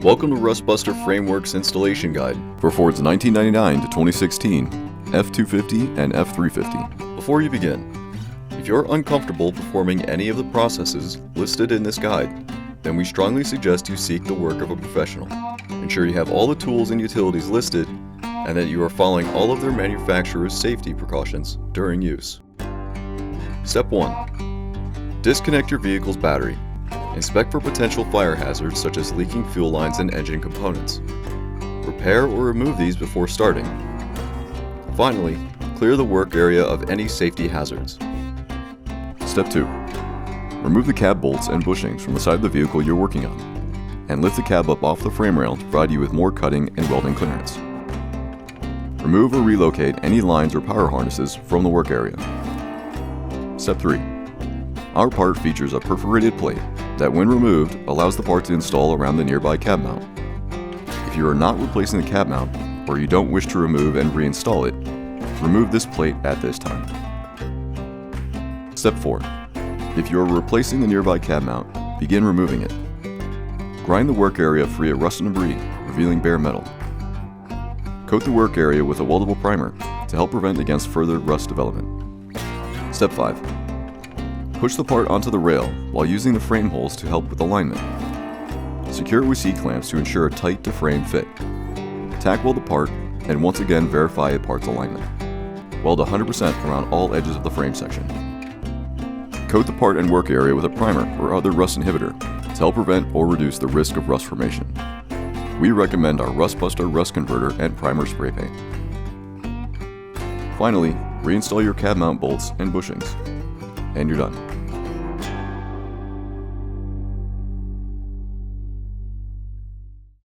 Welcome to Rustbuster Frameworks Installation Guide for Ford's 1999 to 2016 F-250 and F-350. Before you begin, if you're uncomfortable performing any of the processes listed in this guide, then we strongly suggest you seek the work of a professional. Ensure you have all the tools and utilities listed and that you are following all of their manufacturer's safety precautions during use. Step 1. Disconnect your vehicle's battery. Inspect for potential fire hazards such as leaking fuel lines and engine components. Repair or remove these before starting. Finally, clear the work area of any safety hazards. Step 2. Remove the cab bolts and bushings from the side of the vehicle you're working on, and lift the cab up off the frame rail to provide you with more cutting and welding clearance. Remove or relocate any lines or power harnesses from the work area. Step 3. Our part features a perforated plate that, when removed, allows the part to install around the nearby cab mount. If you are not replacing the cab mount, or you don't wish to remove and reinstall it, remove this plate at this time. Step 4. If you are replacing the nearby cab mount, begin removing it. Grind the work area free of rust and debris, revealing bare metal. Coat the work area with a weldable primer to help prevent against further rust development. Step 5. Push the part onto the rail while using the frame holes to help with alignment. Secure it with C-clamps to ensure a tight to frame fit. Tack weld the part and once again verify the part's alignment. Weld 100% around all edges of the frame section. Coat the part and work area with a primer or other rust inhibitor to help prevent or reduce the risk of rust formation. We recommend our Rustbuster Rust Converter and Primer Spray Paint. Finally, reinstall your cab mount bolts and bushings, and you're done.